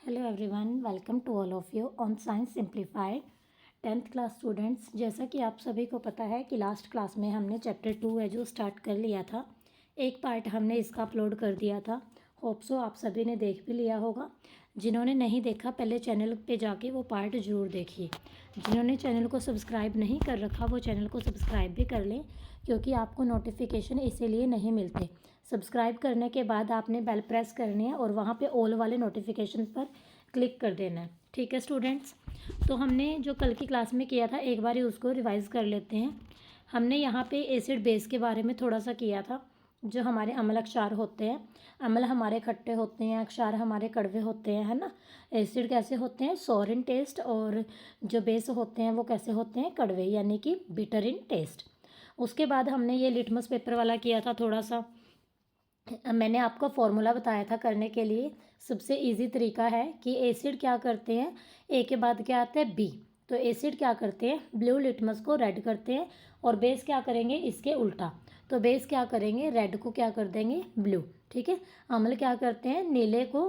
Hello everyone, welcome to all of you on science simplified. 10th class students, जैसा कि आप सभी को पता है कि लास्ट क्लास में हमने चैप्टर 2 है जो स्टार्ट कर लिया था। एक पार्ट हमने इसका अपलोड कर दिया था। होप सो आप सभी ने देख भी लिया होगा। जिन्होंने नहीं देखा पहले चैनल पे जाके वो पार्ट ज़रूर देखिए। जिन्होंने चैनल को सब्सक्राइब नहीं कर रखा वो चैनल को सब्सक्राइब भी कर लें, क्योंकि आपको नोटिफिकेशन इसीलिए नहीं मिलते। सब्सक्राइब करने के बाद आपने बेल प्रेस करनी है और वहाँ पे ऑल वाले नोटिफिकेशन पर क्लिक कर देना है। ठीक है स्टूडेंट्स, तो हमने जो कल की क्लास में किया था एक बार ही उसको रिवाइज़ कर लेते हैं। हमने यहाँ पे एसिड बेस के बारे में थोड़ा सा किया था। जो हमारे अम्ल क्षार होते हैं, अम्ल हमारे खट्टे होते हैं, क्षार हमारे कड़वे होते हैं, है ना। एसिड कैसे होते हैं, सोर इन टेस्ट, और जो बेस होते हैं वो कैसे होते हैं, कड़वे, यानी कि बिटर इन टेस्ट। उसके बाद हमने ये लिटमस पेपर वाला किया था थोड़ा सा। मैंने आपको फॉर्मूला बताया था करने के लिए। सबसे इजी तरीका है कि एसिड क्या करते हैं, ए के बाद क्या आता है बी, तो एसिड क्या करते हैं, ब्लू लिटमस को रेड करते हैं, और बेस क्या करेंगे, इसके उल्टा। तो बेस क्या करेंगे, रेड को क्या कर देंगे, ब्लू। ठीक है। अम्ल क्या करते हैं, नीले को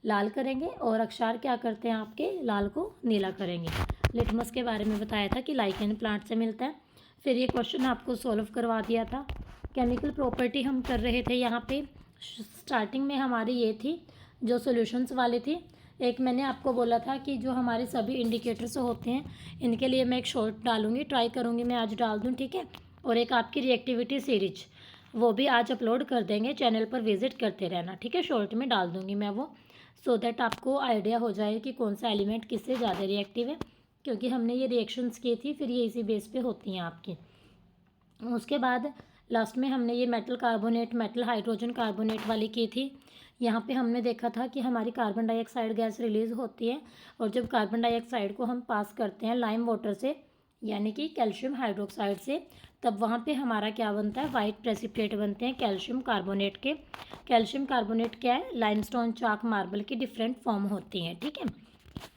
लाल करेंगे, और अक्षार क्या करते हैं, आपके लाल को नीला करेंगे। लिटमस के बारे में बताया था कि लाइकेन प्लांट से मिलता है। फिर ये क्वेश्चन आपको सॉल्व करवा दिया था। केमिकल प्रॉपर्टी हम कर रहे थे। यहाँ पे स्टार्टिंग में हमारी ये थी जो सॉल्यूशंस वाली थी। एक मैंने आपको बोला था कि जो हमारे सभी इंडिकेटर्स होते हैं इनके लिए मैं एक शॉर्ट डालूंगी, ट्राई करूंगी मैं आज डाल दूं, ठीक है। और एक आपकी रिएक्टिविटी सीरीज वो भी आज अपलोड कर देंगे, चैनल पर विजिट करते रहना, ठीक है। शॉर्ट में डाल दूंगी मैं वो, सो दैट आपको आइडिया हो जाए कि कौन सा एलिमेंट किससे ज़्यादा रिएक्टिव है, क्योंकि हमने ये रिएक्शंस की थी, फिर ये इसी बेस पे होती हैं आपकी। उसके बाद लास्ट में हमने ये metal carbonate, metal hydrogen carbonate वाली की थी। यहाँ पे हमने देखा था कि हमारी कार्बन डाइऑक्साइड गैस रिलीज़ होती है, और जब कार्बन डाइऑक्साइड को हम पास करते हैं लाइम वाटर से, यानी कि कैल्शियम हाइड्रोक्साइड से, तब वहाँ पे हमारा क्या बनता है, वाइट प्रेसिपिटेट बनते हैं कैल्शियम कार्बोनेट के। कैल्शियम कार्बोनेट क्या है, लाइमस्टोन, चाक, मार्बल की डिफरेंट फॉर्म होती हैं, ठीक है।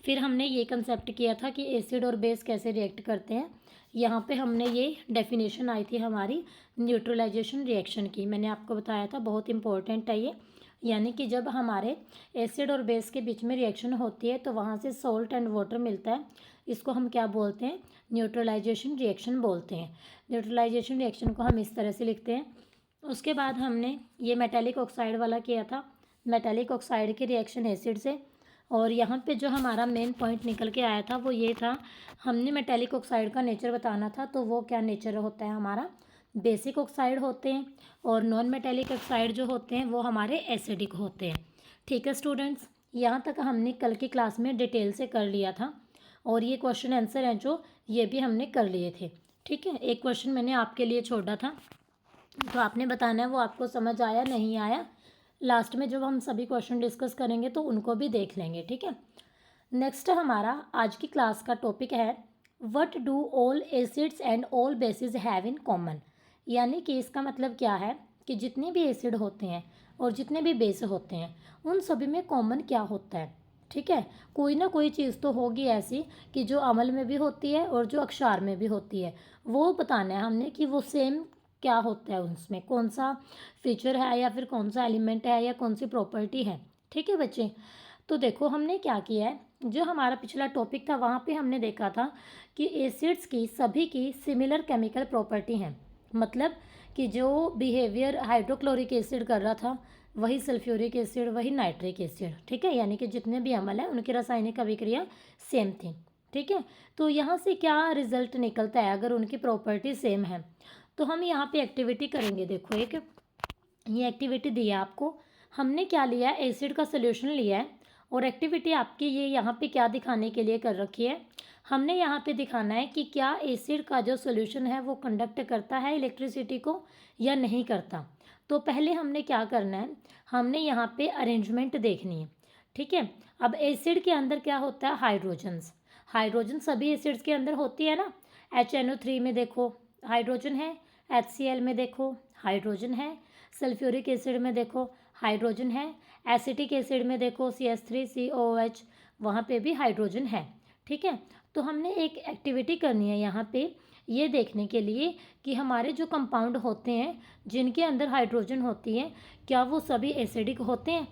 फिर हमने ये कंसेप्ट किया था कि एसिड और बेस कैसे रिएक्ट करते हैं। यहाँ पे हमने ये डेफिनेशन आई थी हमारी न्यूट्रलाइजेशन रिएक्शन की, मैंने आपको बताया था, बहुत इंपॉर्टेंट है ये। यानी कि जब हमारे एसिड और बेस के बीच में रिएक्शन होती है तो वहाँ से सॉल्ट एंड वाटर मिलता है। इसको हम क्या बोलते हैं, न्यूट्रलाइजेशन रिएक्शन बोलते हैं। न्यूट्रलाइजेशन रिएक्शन को हम इस तरह से लिखते हैं। उसके बाद हमने ये मेटालिक ऑक्साइड वाला किया था, मेटालिक ऑक्साइड की रिएक्शन एसिड से। और यहाँ पे जो हमारा मेन पॉइंट निकल के आया था वो ये था, हमने मेटालिक ऑक्साइड का नेचर बताना था। तो वो क्या नेचर होता है हमारा, बेसिक ऑक्साइड होते हैं, और नॉन मेटालिक ऑक्साइड जो होते हैं वो हमारे एसिडिक होते हैं। ठीक है स्टूडेंट्स, यहाँ तक हमने कल की क्लास में डिटेल से कर लिया था, और ये क्वेश्चन आंसर हैं जो ये भी हमने कर लिए थे, ठीक है। एक क्वेश्चन मैंने आपके लिए छोड़ा था, तो आपने बताना है वो आपको समझ आया नहीं आया। लास्ट में जब हम सभी क्वेश्चन डिस्कस करेंगे तो उनको भी देख लेंगे, ठीक है। नेक्स्ट हमारा आज की क्लास का टॉपिक है what do all acids and all basis have in common. यानी कि इसका मतलब क्या है कि जितने भी एसिड होते हैं और जितने भी बेस होते हैं उन सभी में कॉमन क्या होता है, ठीक है। कोई ना कोई चीज़ तो होगी ऐसी कि जो अम्ल में भी होती है और जो अक्षार में भी होती है, वो बताना है हमने कि वो सेम क्या होता है, उसमें कौन सा फीचर है या फिर कौन सा एलिमेंट है या कौन सी प्रॉपर्टी है, ठीक है बच्चे। तो देखो हमने क्या किया है, जो हमारा पिछला टॉपिक था वहाँ पे हमने देखा था कि एसिड्स की सभी की सिमिलर केमिकल प्रॉपर्टी हैं। मतलब कि जो बिहेवियर हाइड्रोक्लोरिक एसिड कर रहा था वही सल्फ्यूरिक एसिड, वही नाइट्रिक एसिड, ठीक है। यानी कि जितने भी अम्ल हैं उनकी रासायनिक अभिक्रिया सेम थी, ठीक है। तो यहाँ से क्या रिजल्ट निकलता है अगर उनकी प्रॉपर्टी सेम है, तो हम यहाँ पे एक्टिविटी करेंगे। देखो एक ये एक्टिविटी दी है आपको, हमने क्या लिया है, एसिड का सोल्यूशन लिया है, और एक्टिविटी आपकी ये यहाँ पे क्या दिखाने के लिए कर रखी है, हमने यहाँ पे दिखाना है कि क्या एसिड का जो सोल्यूशन है वो कंडक्ट करता है इलेक्ट्रिसिटी को या नहीं करता। तो पहले हमने क्या करना है, हमने यहाँ पे अरेंजमेंट देखनी है, ठीक है। अब एसिड के अंदर क्या होता है, हाइड्रोजन्स, हाइड्रोजन सभी एसिड्स के अंदर होती है ना। HNO3 में देखो हाइड्रोजन है, HCl में देखो हाइड्रोजन है, सल्फ्यूरिक एसिड में देखो हाइड्रोजन है, एसिटिक एसिड में देखो CH3COOH, वहाँ पे भी हाइड्रोजन है, ठीक है। तो हमने एक एक्टिविटी करनी है यहाँ पे ये देखने के लिए कि हमारे जो कंपाउंड होते हैं जिनके अंदर हाइड्रोजन होती है क्या वो सभी एसिडिक होते हैं,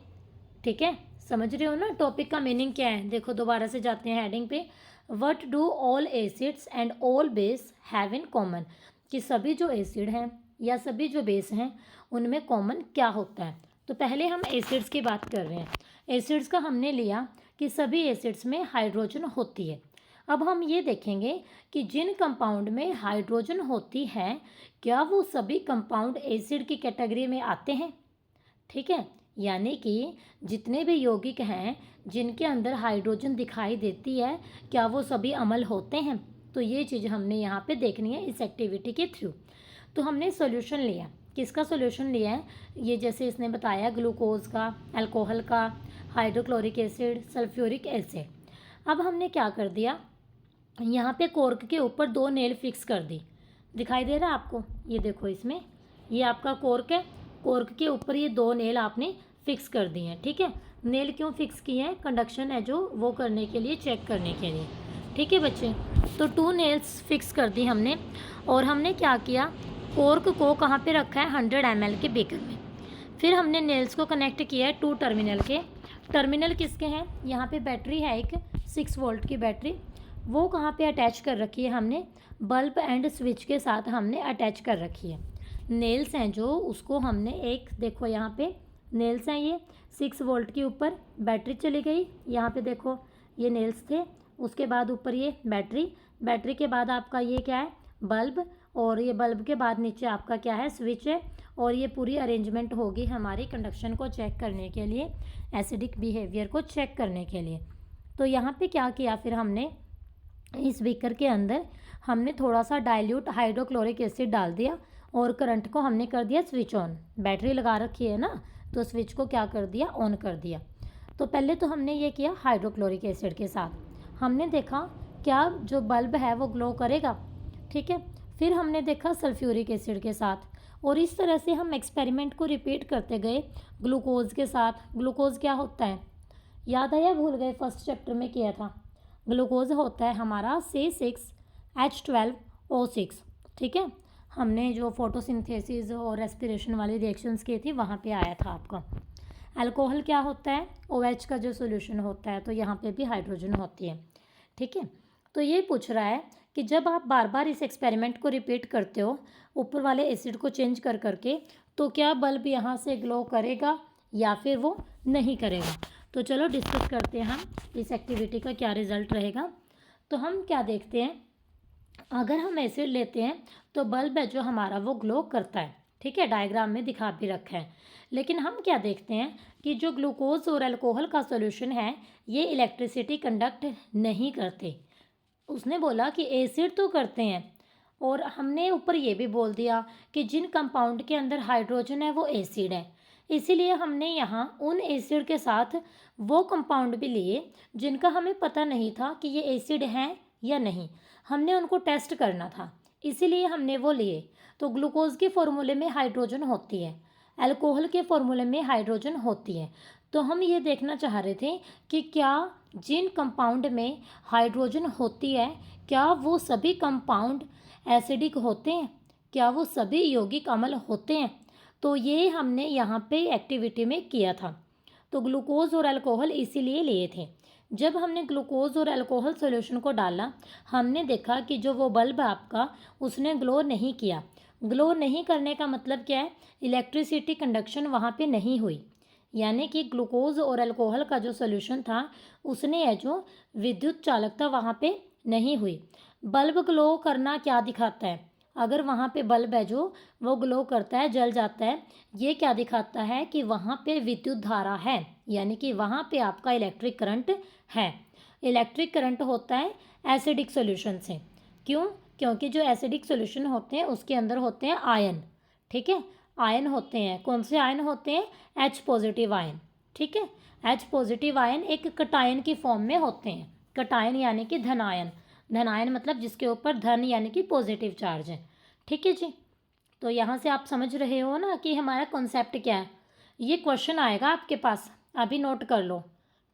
ठीक है। समझ रहे हो ना टॉपिक का मीनिंग क्या है। देखो दोबारा से जाते हैं हेडिंग पे। What do all acids and all base have in common, कि सभी जो एसिड हैं या सभी जो बेस हैं उनमें कॉमन क्या होता है। तो पहले हम एसिड्स की बात कर रहे हैं। एसिड्स का हमने लिया कि सभी एसिड्स में हाइड्रोजन होती है। अब हम ये देखेंगे कि जिन कंपाउंड में हाइड्रोजन होती है क्या वो सभी कंपाउंड एसिड की कैटेगरी में आते हैं। ठीक है, यानी कि जितने भी यौगिक हैं जिनके अंदर हाइड्रोजन दिखाई देती है क्या वो सभी अम्ल होते हैं। तो ये चीज़ हमने यहाँ पे देखनी है इस एक्टिविटी के थ्रू। तो हमने सॉल्यूशन लिया, किसका सॉल्यूशन लिया है, ये जैसे इसने बताया ग्लूकोज का, अल्कोहल का, हाइड्रोक्लोरिक एसिड, सल्फ्यूरिक एसिड। अब हमने क्या कर दिया, यहाँ पे कॉर्क के ऊपर 2 नेल फिक्स कर दी। दिखाई दे रहा है आपको, ये देखो इसमें ये आपका कॉर्क है, कॉर्क के ऊपर ये 2 नेल आपने फिक्स कर दिए हैं। ठीक है, नेल क्यों फिक्स किए हैं, कंडक्शन है जो वो करने के लिए, चेक करने के लिए। ठीक है बच्चे, तो 2 नेल्स फिक्स कर दी हमने। और हमने क्या किया, कॉर्क को कहाँ पे रखा है, 100 ml के बेकर में। फिर हमने नेल्स को कनेक्ट किया है 2 टर्मिनल के। टर्मिनल किसके हैं, यहाँ पे बैटरी है एक 6 वोल्ट की बैटरी, वो कहाँ पे अटैच कर रखी है हमने, बल्ब एंड स्विच के साथ हमने अटैच कर रखी है। नेल्स हैं जो उसको हमने एक, देखो यहाँ पे नेल्स हैं, ये 6 वोल्ट के ऊपर बैटरी चली गई, यहाँ पे देखो ये नेल्स थे, उसके बाद ऊपर ये बैटरी, बैटरी के बाद आपका ये क्या है, बल्ब, और ये बल्ब के बाद नीचे आपका क्या है, स्विच है। और ये पूरी अरेंजमेंट होगी हमारी कंडक्शन को चेक करने के लिए, एसिडिक बिहेवियर को चेक करने के लिए। तो यहाँ पे क्या किया फिर हमने, इस बीकर के अंदर हमने थोड़ा सा डाइल्यूट हाइड्रोक्लोरिक एसिड डाल दिया और करंट को हमने कर दिया स्विच ऑन। बैटरी लगा रखी है ना, तो स्विच को क्या कर दिया, ऑन कर दिया। तो पहले तो हमने ये किया हाइड्रोक्लोरिक एसिड के साथ, हमने देखा क्या जो बल्ब है वो ग्लो करेगा। ठीक है, फिर हमने देखा सल्फ्यूरिक एसिड के साथ, और इस तरह से हम एक्सपेरिमेंट को रिपीट करते गए ग्लूकोज के साथ। ग्लूकोज क्या होता है, याद है या भूल गए, फर्स्ट चैप्टर में किया था। ग्लूकोज होता है हमारा C6H12O6। ठीक है, हमने जो फोटोसिंथेसिस और रेस्पिरेशन वाली रिएक्शंस की थी वहाँ पे आया था आपका। अल्कोहल क्या होता है, OH का जो सोल्यूशन होता है, तो यहाँ पे भी हाइड्रोजन होती है। ठीक है, तो ये पूछ रहा है कि जब आप बार बार इस एक्सपेरिमेंट को रिपीट करते हो ऊपर वाले एसिड को चेंज कर करके, तो क्या बल्ब यहाँ से ग्लो करेगा या फिर वो नहीं करेगा। तो चलो डिस्कस करते हैं हम इस एक्टिविटी का क्या रिजल्ट रहेगा। तो हम क्या देखते हैं, अगर हम एसिड लेते हैं तो बल्ब है जो हमारा वो ग्लो करता है। ठीक है, डायग्राम में दिखा भी रखा है। लेकिन हम क्या देखते हैं कि जो ग्लूकोज और अल्कोहल का सॉल्यूशन है ये इलेक्ट्रिसिटी कंडक्ट नहीं करते। उसने बोला कि एसिड तो करते हैं, और हमने ऊपर ये भी बोल दिया कि जिन कंपाउंड के अंदर हाइड्रोजन है वो एसिड है। इसीलिए हमने यहाँ उन एसिड के साथ वो कंपाउंड भी लिए जिनका हमें पता नहीं था कि ये एसिड हैं या नहीं, हमने उनको टेस्ट करना था, इसीलिए हमने वो लिए। तो ग्लूकोज के फॉर्मूले में हाइड्रोजन होती है, अल्कोहल के फॉर्मूले में हाइड्रोजन होती है। तो हम ये देखना चाह रहे थे कि क्या जिन कंपाउंड में हाइड्रोजन होती है क्या वो सभी कंपाउंड एसिडिक होते हैं, क्या वो सभी यौगिक अम्ल होते हैं। तो ये हमने यहाँ पे एक्टिविटी में किया था। तो ग्लूकोज और अल्कोहल इसीलिए लिए थे। जब हमने ग्लूकोज और अल्कोहल सॉल्यूशन को डाला, हमने देखा कि जो वो बल्ब आपका उसने ग्लो नहीं किया। ग्लो नहीं करने का मतलब क्या है, इलेक्ट्रिसिटी कंडक्शन वहाँ पे नहीं हुई, यानी कि ग्लूकोज और अल्कोहल का जो सॉल्यूशन था उसने है जो विद्युत चालकता वहाँ पे नहीं हुई। बल्ब ग्लो करना क्या दिखाता है, अगर वहाँ पे बल्ब है जो वो ग्लो करता है, जल जाता है, ये क्या दिखाता है कि वहाँ पे विद्युत धारा है, यानी कि वहाँ पे आपका इलेक्ट्रिक करंट है। इलेक्ट्रिक करंट होता है एसिडिक सॉल्यूशन से। क्यों, क्योंकि जो एसिडिक सॉल्यूशन होते हैं उसके अंदर होते हैं आयन। ठीक है, आयन होते हैं, कौन से आयन होते हैं, H पॉजिटिव आयन। ठीक है, H पॉजिटिव आयन एक कटायन की फॉर्म में होते हैं। कटायन यानी कि धन आयन, धन आयन मतलब जिसके ऊपर धन यानी कि पॉजिटिव चार्ज है। ठीक है जी, तो यहाँ से आप समझ रहे हो ना कि हमारा कॉन्सेप्ट क्या है। ये क्वेश्चन आएगा आपके पास, अभी नोट कर लो।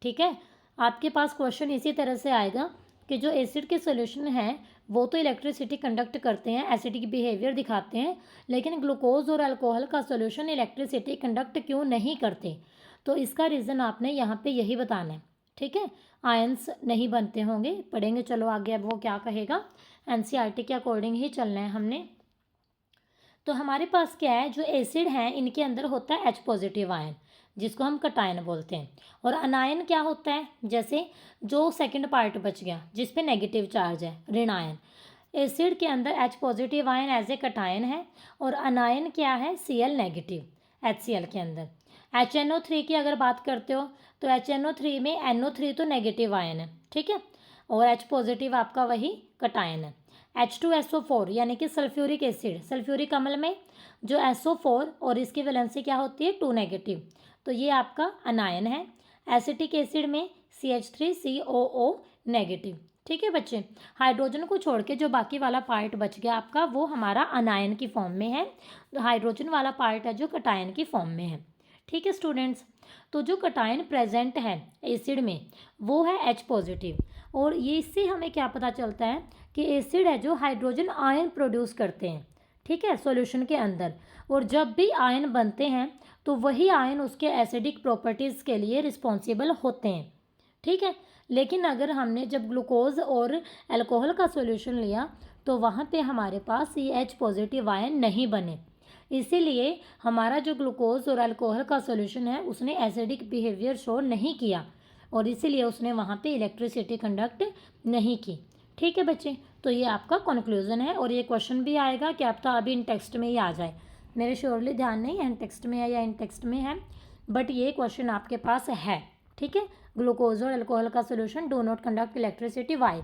ठीक है, आपके पास क्वेश्चन इसी तरह से आएगा कि जो एसिड के सॉल्यूशन हैं वो तो इलेक्ट्रिसिटी कंडक्ट करते हैं, एसिडिक बिहेवियर दिखाते हैं, लेकिन ग्लूकोज और अल्कोहल का सॉल्यूशन इलेक्ट्रिसिटी कंडक्ट क्यों नहीं करते। तो इसका रीज़न आपने यहाँ पे यही बताना है, ठीक है। आयंस नहीं बनते होंगे, पढ़ेंगे चलो आगे अब वो क्या कहेगा। एनसीईआरटी के अकॉर्डिंग ही चलना है हमने। तो हमारे पास क्या है, जो एसिड हैं इनके अंदर होता है H पॉजिटिव आयन, जिसको हम कटायन बोलते हैं। और अनायन क्या होता है, जैसे जो सेकंड पार्ट बच गया जिस पे नेगेटिव चार्ज है, ऋण आयन। एसिड के अंदर H positive ion as a cation है, और अनायन क्या है, Cl नेगेटिव HCl के अंदर। HNO3 की अगर बात करते हो तो HNO3 में NO3 तो नेगेटिव आयन है, ठीक है, और H पॉजिटिव आपका वही कटायन है। H2SO4 यानी कि सल्फ्यूरिक एसिड, सल्फ्यूरिक अम्ल में जो SO4 और इसकी वैलेंसी क्या होती है 2 नेगेटिव, तो ये आपका अनायन है। एसिटिक एसिड में CH3COO नेगेटिव, ठीक है बच्चे। हाइड्रोजन को छोड़ के जो बाकी वाला पार्ट बच गया आपका वो हमारा अनायन की फॉर्म में है, तो हाइड्रोजन वाला पार्ट है जो कटायन की फॉर्म में है, ठीक है स्टूडेंट्स। तो जो कटायन प्रेजेंट है एसिड में वो है H पॉजिटिव, और ये इससे हमें क्या पता चलता है कि एसिड है जो हाइड्रोजन आयन प्रोड्यूस करते हैं, ठीक है, सॉल्यूशन के अंदर। और जब भी आयन बनते हैं तो वही आयन उसके एसिडिक प्रॉपर्टीज़ के लिए रिस्पॉन्सिबल होते हैं, ठीक है। लेकिन अगर हमने जब ग्लूकोज और अल्कोहल का सॉल्यूशन लिया तो वहाँ पे हमारे पास ये H पॉजिटिव आयन नहीं बने, इसीलिए हमारा जो ग्लूकोज और अल्कोहल का सॉल्यूशन है उसने एसिडिक बिहेवियर शो नहीं किया, और इसीलिए उसने वहाँ पे इलेक्ट्रिसिटी कंडक्ट नहीं की, ठीक है बच्चे। तो ये आपका कंक्लूजन है, और ये क्वेश्चन भी आएगा कि आपका अभी इन टेक्स्ट में ही आ जाए, मेरे श्योरली ध्यान नहीं इन टेक्स्ट में है या इन टेक्स्ट में है, बट ये क्वेश्चन आपके पास है, ठीक है। ग्लूकोज और अल्कोहल का solution do not conduct electricity, why,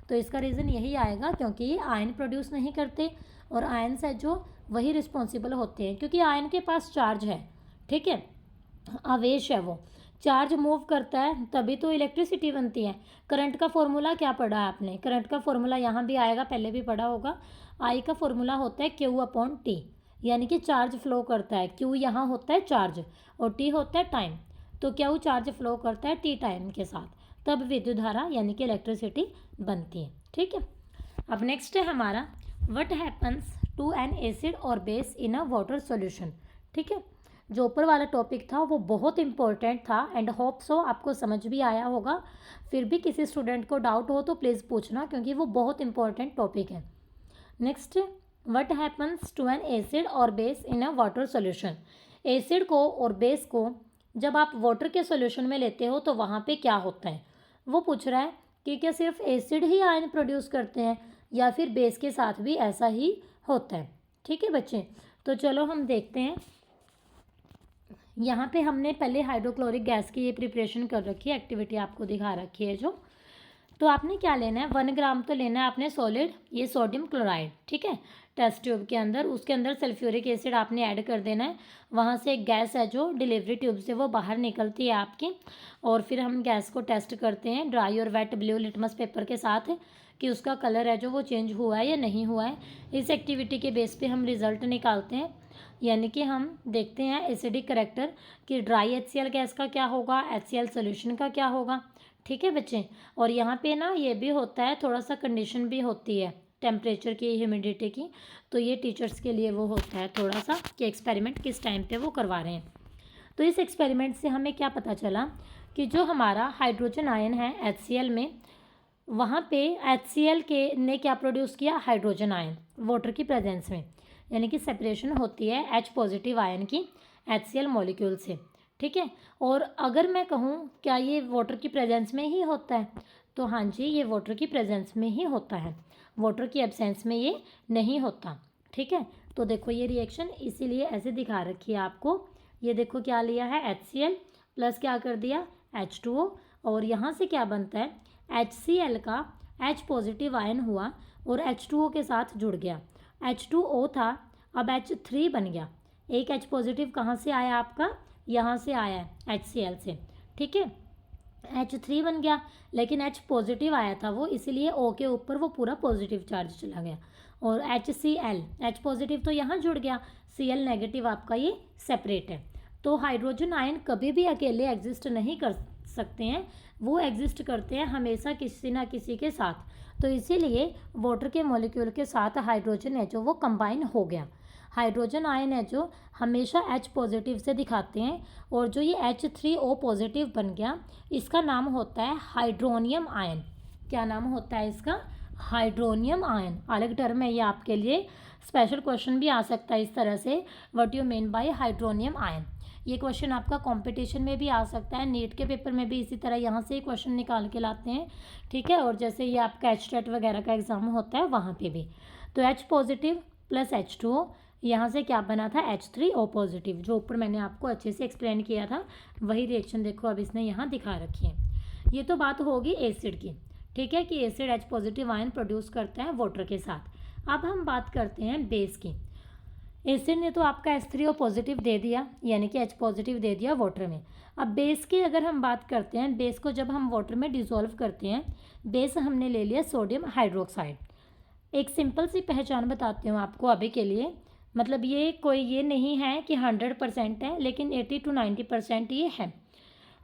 तो इसका रीज़न यही आएगा क्योंकि ये आयन प्रोड्यूस नहीं करते, और आयन्स है जो वही रिस्पॉन्सिबल होते हैं, क्योंकि आयन के पास चार्ज है, ठीक है, आवेश है, वो चार्ज मूव करता है तभी तो इलेक्ट्रिसिटी बनती है। करंट का फॉर्मूला क्या पढ़ा है आपने, करंट का फॉर्मूला यहाँ भी आएगा, पहले भी पढ़ा होगा। आई का फॉर्मूला होता है Q/T, यानी कि चार्ज फ्लो करता है, Q यहाँ होता है चार्ज और T होता है टाइम, तो Q चार्ज फ्लो करता है T टाइम के साथ, तब विद्युत धारा यानी कि इलेक्ट्रिसिटी बनती है, ठीक है। अब नेक्स्ट है हमारा what happens to an acid और base in a water solution, ठीक है। जो ऊपर वाला टॉपिक था वो बहुत इंपॉर्टेंट था, एंड होप सो आपको समझ भी आया होगा। फिर भी किसी स्टूडेंट को डाउट हो तो प्लीज़ पूछना, क्योंकि वो बहुत इंपॉर्टेंट टॉपिक है। Next, what happens to an acid और base in a water solution. Acid को और बेस को जब आप वाटर के सॉल्यूशन में लेते हो तो वहाँ पे क्या होता है, वो पूछ रहा है कि क्या सिर्फ एसिड ही आयन प्रोड्यूस करते हैं या फिर बेस के साथ भी ऐसा ही होता है, ठीक है बच्चे। तो चलो हम देखते हैं। यहाँ पे हमने पहले हाइड्रोक्लोरिक गैस की ये प्रिपरेशन कर रखी है, एक्टिविटी आपको दिखा रखी है जो। तो आपने क्या लेना है, 1 ग्राम तो लेना है आपने सॉलिड, ये सोडियम क्लोराइड, ठीक है, टेस्ट ट्यूब के अंदर। उसके अंदर सल्फ्यूरिक एसिड आपने ऐड कर देना है। वहाँ से एक गैस है जो डिलीवरी ट्यूब से वो बाहर निकलती है आपकी, और फिर हम गैस को टेस्ट करते हैं ड्राई और वेट ब्लू लिटमस पेपर के साथ कि उसका कलर है जो वो चेंज हुआ है या नहीं हुआ है। इस एक्टिविटी के बेस पे हम रिज़ल्ट निकालते हैं, यानी कि हम देखते हैं एसिडिक करेक्टर कि ड्राई HCl गैस का क्या होगा, HCl सोल्यूशन का क्या होगा, ठीक है बच्चे। और यहाँ पे ना ये भी होता है, थोड़ा सा कंडीशन भी होती है टेम्परेचर की, ह्यूमिडिटी की, तो ये टीचर्स के लिए वो होता है थोड़ा सा कि एक्सपेरिमेंट किस टाइम पे वो करवा रहे हैं। तो इस एक्सपेरिमेंट से हमें क्या पता चला कि जो हमारा हाइड्रोजन आयन है HCl में, वहाँ पे HCl के ने क्या प्रोड्यूस किया, हाइड्रोजन आयन वाटर की प्रेजेंस में, यानी कि सेपरेशन होती है H पॉजिटिव आयन की HCl मॉलिक्यूल से, ठीक है। और अगर मैं कहूँ क्या ये वाटर की प्रेजेंस में ही होता है, तो हाँ जी ये वाटर की प्रेजेंस में ही होता है, वाटर की एब्सेंस में ये नहीं होता, ठीक है। तो देखो ये रिएक्शन इसीलिए ऐसे दिखा रखी है आपको, ये देखो क्या लिया है HCl प्लस क्या कर दिया H2O, और यहाँ से क्या बनता है HCl का H पॉजिटिव आयन हुआ और H2O के साथ जुड़ गया, H2O था अब H3 बन गया। एक H पॉजिटिव कहाँ से आया आपका, यहाँ से आया है HCl से, ठीक है, H3 बन गया, लेकिन H पॉजिटिव आया था वो, इसीलिए O के ऊपर वो पूरा पॉजिटिव चार्ज चला गया, और HCl H पॉजिटिव तो यहाँ जुड़ गया, Cl नेगेटिव आपका ये सेपरेट है। तो हाइड्रोजन आयन कभी भी अकेले एग्जिस्ट नहीं कर सकते हैं, वो एग्जिस्ट करते हैं हमेशा किसी ना किसी के साथ। तो इसीलिए वाटर के मॉलिक्यूल के साथ हाइड्रोजन है जो वो कंबाइन हो गया। हाइड्रोजन आयन है जो हमेशा H पॉजिटिव से दिखाते हैं, और जो ये H3O पॉजिटिव बन गया इसका नाम होता है हाइड्रोनियम आयन। क्या नाम होता है इसका? Hydronium ion. अलग टर्म है ये आपके लिए, स्पेशल क्वेश्चन भी आ सकता है इस तरह से, what you mean by hydronium ion. ये क्वेश्चन आपका कंपटीशन में भी आ सकता है, नीट के पेपर में भी इसी तरह यहाँ से क्वेश्चन निकाल के लाते हैं, ठीक है। और जैसे ये आपका HTET वगैरह का एग्जाम होता है वहाँ पे भी। तो H पॉजिटिव प्लस H2O, यहाँ से क्या बना था? H3O पॉजिटिव, जो ऊपर मैंने आपको अच्छे से एक्सप्लेन किया था वही रिएक्शन देखो अब इसने यहाँ दिखा रखी है। ये तो बात होगी एसिड की, ठीक है, कि acid H positive ion produce करता है वाटर के साथ। अब हम बात करते हैं बेस की। एसिड ने तो आपका H3O पॉजिटिव दे दिया, यानी कि H पॉजिटिव दे दिया वाटर में। अब बेस की अगर हम बात करते हैं, बेस को जब हम वाटर में डिसॉल्व करते हैं, बेस हमने ले लिया सोडियम हाइड्रोक्साइड। एक सिंपल सी पहचान बताती हूँ आपको अभी के लिए, मतलब ये कोई ये नहीं है कि 100% है, लेकिन 80 to 90% ये है।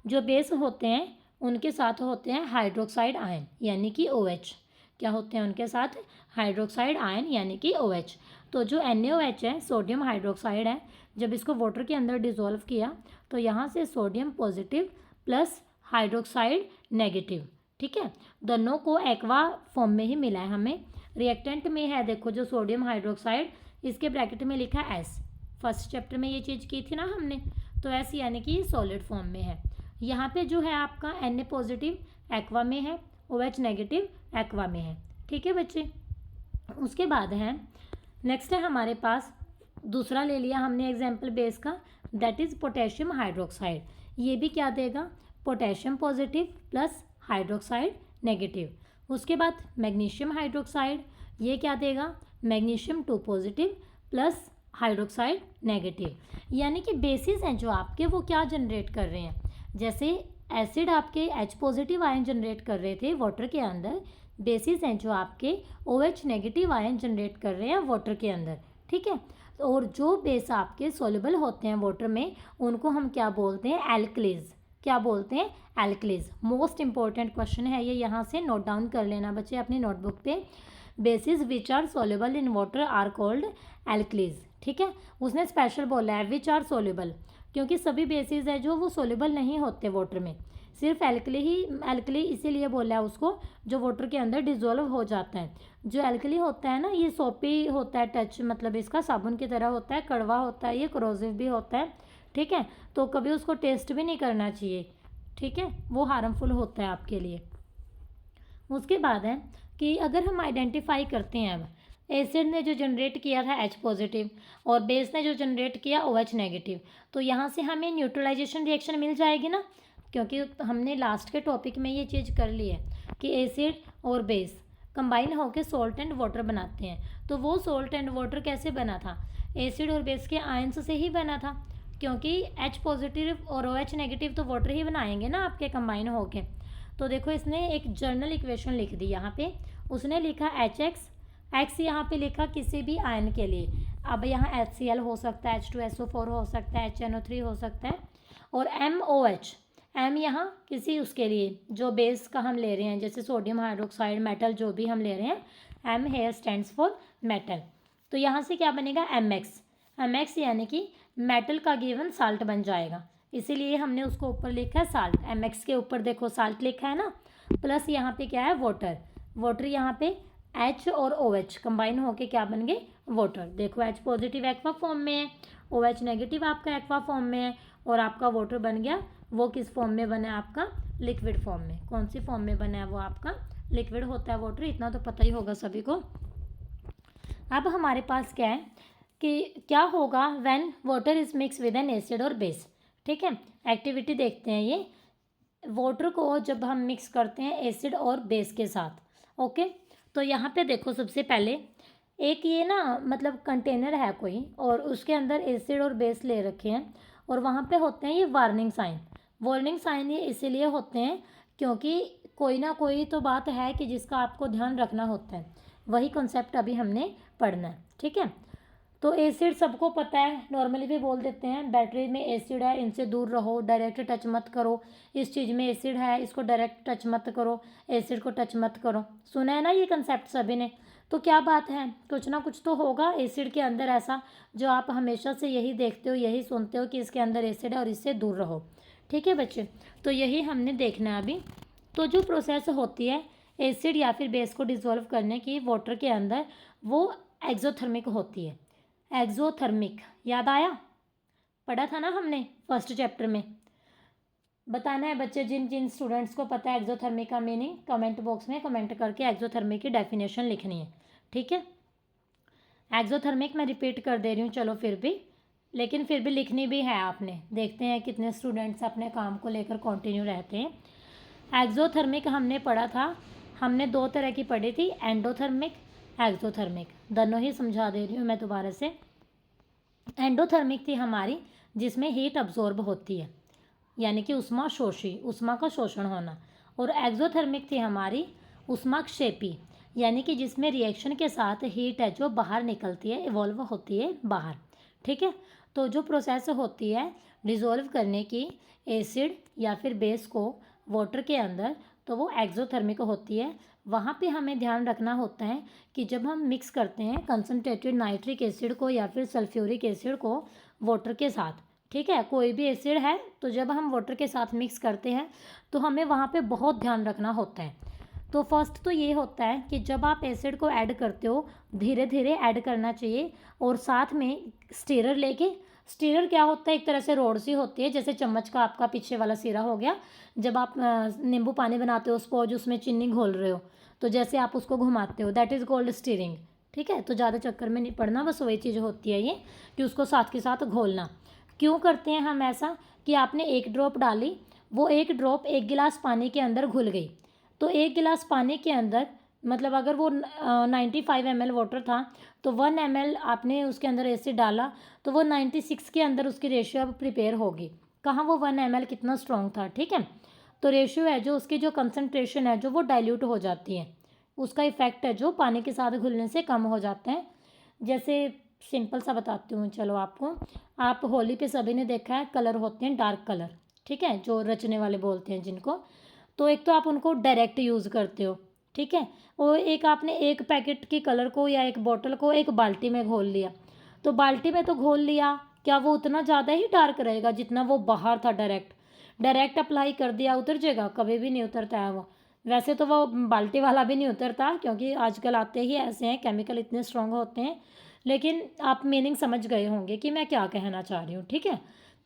जो बेस होते हैं उनके साथ होते हैं हाइड्रोक्साइड आयन, यानी कि OH। क्या होते हैं उनके साथ? हाइड्रोक्साइड आयन यानी कि OH। तो जो NaOH है, सोडियम हाइड्रोक्साइड है, जब इसको वाटर के अंदर डिसॉल्व किया तो यहाँ से sodium positive plus hydroxide negative, ठीक है, दोनों को एक्वा फॉर्म में ही मिला है हमें। रिएक्टेंट में है देखो जो सोडियम हाइड्रोक्साइड, इसके ब्रैकेट में लिखा है S। फर्स्ट चैप्टर में ये चीज़ की थी ना हमने, तो S यानी कि सॉलिड फॉर्म में है। यहाँ पे जो है आपका Na पॉजिटिव एक्वा में है, OH नेगेटिव एक्वा में है, ठीक है बच्चे। उसके बाद है नेक्स्ट है हमारे पास, दूसरा ले लिया हमने एग्जाम्पल बेस का, दैट इज़ पोटेशियम हाइड्रोक्साइड। ये भी क्या देगा? Potassium positive plus hydroxide negative. उसके बाद मैग्नीशियम हाइड्रोक्साइड, ये क्या देगा? Magnesium 2 positive plus hydroxide negative. यानी कि बेसिस हैं जो आपके वो क्या जनरेट कर रहे हैं, जैसे एसिड आपके H पॉजिटिव आयन जनरेट कर रहे थे वाटर के अंदर, बेसिस हैं जो आपके OH नेगेटिव आयन जनरेट कर रहे हैं वाटर के अंदर, ठीक है। और जो बेस आपके सोल्यूबल होते हैं वाटर में उनको हम क्या बोलते हैं? एल्कलीज। क्या बोलते हैं? एल्कलीज। मोस्ट इंपॉर्टेंट क्वेश्चन है ये, यहाँ से नोट डाउन कर लेना बच्चे अपनी नोटबुक पे। Bases which are soluble in water are called alkalis, ठीक है। उसने स्पेशल बोला है विच आर सोल्यूबल, क्योंकि सभी बेसिस है जो वो सोल्यूबल नहीं होते वाटर में, सिर्फ एल्कली इसीलिए बोला है उसको जो वाटर के अंदर डिजोल्व हो जाता है। जो एल्कली होता है ना ये सोपी होता है, टच मतलब इसका साबुन की तरह होता है, कड़वा होता है, ये क्रोजिव भी होता है, ठीक है। तो कभी उसको टेस्ट भी नहीं करना चाहिए, ठीक है, वो हार्मफुल होता है आपके लिए। उसके बाद है कि अगर हम आइडेंटिफाई करते हैं, अब एसिड ने जो जनरेट किया था H पॉजिटिव और बेस ने जो जनरेट किया OH नेगेटिव, तो यहाँ से हमें न्यूट्रलाइजेशन रिएक्शन मिल जाएगी ना, क्योंकि हमने लास्ट के टॉपिक में ये चीज़ कर ली है कि एसिड और बेस कंबाइन होकर सॉल्ट एंड वाटर बनाते हैं। तो वो सॉल्ट एंड वाटर कैसे बना था? एसिड और बेस के आयंस से ही बना था, क्योंकि H पॉजिटिव और OH नेगेटिव तो वाटर ही बनाएंगे ना आपके कंबाइन होके। तो देखो इसने एक जर्नल इक्वेशन लिख दी यहाँ पे, उसने लिखा HX, X यहाँ पे लिखा किसी भी आयन के लिए। अब यहाँ HCl हो सकता है, H2SO4 हो सकता है, HNO3 हो सकता है, और MOH, M यहाँ किसी उसके लिए जो बेस का हम ले रहे हैं, जैसे सोडियम हाइड्रोक्साइड, मेटल जो भी हम ले रहे हैं, M here stands for metal. तो यहाँ से क्या बनेगा? MX यानी कि मेटल का गिवन साल्ट बन जाएगा, इसीलिए हमने उसको ऊपर लिखा है साल्ट। MX के ऊपर देखो साल्ट लिखा है ना, प्लस यहाँ पे क्या है? वाटर यहाँ पे H और OH कंबाइन होके क्या बन गए? वाटर। देखो H पॉजिटिव एक्वा फॉर्म में है, OH नेगेटिव आपका एक्वा फॉर्म में है, और आपका वाटर बन गया, वो किस फॉर्म में बना है आपका? लिक्विड फॉर्म में। कौन सी फॉर्म में बना है? वो आपका लिक्विड होता है वाटर, इतना तो पता ही होगा सभी को। अब हमारे पास क्या है कि क्या होगा when water is mix with N acid और बेस, ठीक है। एक्टिविटी देखते हैं ये, वाटर को जब हम मिक्स करते हैं एसिड और बेस के साथ, ओके। तो यहाँ पे देखो सबसे पहले एक ये ना मतलब कंटेनर है कोई, और उसके अंदर एसिड और बेस ले रखे हैं, और वहाँ पे होते हैं ये वार्निंग साइन ये इसीलिए होते हैं क्योंकि कोई ना कोई तो बात है कि जिसका आपको ध्यान रखना होता है, वही कॉन्सेप्ट अभी हमने पढ़ना है, ठीक है। तो एसिड सबको पता है, नॉर्मली भी बोल देते हैं बैटरी में एसिड है, इनसे दूर रहो, डायरेक्ट टच मत करो, इस चीज़ में एसिड है, इसको डायरेक्ट टच मत करो, एसिड को टच मत करो, सुना है ना ये कंसेप्ट सभी ने। तो क्या बात है, कुछ ना कुछ तो होगा एसिड के अंदर ऐसा जो आप हमेशा से यही देखते हो, यही सुनते हो कि इसके अंदर एसिड है और इससे दूर रहो। ठीक है बच्चे, तो यही हमने देखना है अभी। तो जो प्रोसेस होती है एसिड या फिर बेस को डिसॉल्व करने की वाटर के अंदर, वो एक्सोथर्मिक होती है। एक्सोथर्मिक याद आया, पढ़ा था ना हमने फर्स्ट चैप्टर में। बताना है बच्चे, जिन जिन स्टूडेंट्स को पता है एक्सोथर्मिक का मीनिंग कमेंट बॉक्स में कमेंट करके एक्सोथर्मिक की डेफिनेशन लिखनी है। ठीक है, एक्सोथर्मिक मैं रिपीट कर दे रही हूँ, चलो फिर भी, लेकिन फिर भी लिखनी भी है आपने। देखते हैं कितने स्टूडेंट्स अपने काम को लेकर कंटिन्यू रहते हैं। एक्सोथर्मिक हमने पढ़ा था, हमने दो तरह की पढ़ी थी, एंडोथर्मिक, एक्सोथर्मिक, दोनों ही समझा दे रही हूँ मैं दोबारा से। एंडोथर्मिक थी हमारी जिसमें हीट अब्जॉर्ब होती है, यानी कि उष्मा का शोषण होना। और एक्सोथर्मिक थी हमारी उष्माक्षेपी, यानी कि जिसमें रिएक्शन के साथ हीट है जो बाहर निकलती है, इवॉल्व होती है बाहर। ठीक है, तो जो प्रोसेस होती है डिज़ोल्व करने की एसिड या फिर बेस को वाटर के अंदर, तो वो एक्सोथर्मिक होती है। वहाँ पे हमें ध्यान रखना होता है कि जब हम मिक्स करते हैं कंसनट्रेटेड नाइट्रिक एसिड को या फिर सल्फ्यूरिक एसिड को वाटर के साथ, ठीक है, कोई भी एसिड है तो जब हम वाटर के साथ मिक्स करते हैं तो हमें वहाँ पे बहुत ध्यान रखना होता है। तो फर्स्ट तो ये होता है कि जब आप एसिड को ऐड करते हो धीरे धीरे ऐड करना चाहिए, और साथ में स्टीरर लेके, स्टीरर क्या होता है, एक तरह से रोड सी होती है, जैसे चम्मच का आपका पीछे वाला सिरा हो गया। जब आप नींबू पानी बनाते हो स्पॉज, उसमें चीनी घोल रहे हो, तो जैसे आप उसको घुमाते हो, दैट इज़ कॉल्ड स्टीरिंग। ठीक है, तो ज़्यादा चक्कर में नहीं पड़ना, बस वही चीज़ होती है ये कि उसको साथ के साथ घोलना। क्यों करते हैं हम ऐसा, कि आपने एक ड्रॉप डाली, वो एक ड्रॉप एक गिलास पानी के अंदर घुल गई, तो एक गिलास पानी के अंदर, मतलब अगर वो 95 ml वाटर था तो 1 ml आपने उसके अंदर एसिड डाला, तो वो 96 के अंदर उसकी रेशियो अब प्रिपेयर होगी। कहाँ, वो 1 ml कितना स्ट्रॉन्ग था। ठीक है, तो रेशियो है जो उसकी जो कंसनट्रेशन है जो वो डाइल्यूट हो जाती है, उसका इफेक्ट है जो पानी के साथ घुलने से कम हो जाते हैं। जैसे सिंपल सा बताती हूँ चलो आपको, आप होली पे सभी ने देखा है कलर होते हैं डार्क कलर, ठीक है, जो रचने वाले बोलते हैं जिनको, तो एक तो आप उनको डायरेक्ट यूज़ करते हो, ठीक है, और एक आपने एक पैकेट की कलर को या एक बोतल को एक बाल्टी में घोल लिया, तो बाल्टी में तो घोल लिया, क्या वो उतना ज़्यादा ही डार्क रहेगा जितना वो बाहर था। डायरेक्ट अप्लाई कर दिया, उतर जाएगा, कभी भी नहीं उतरता है वो। वैसे तो वो बाल्टी वाला भी नहीं उतरता, क्योंकि आजकल आते ही ऐसे हैं, केमिकल इतने स्ट्रॉन्ग होते हैं। लेकिन आप मीनिंग समझ गए होंगे कि मैं क्या कहना चाह रही हूँ। ठीक है,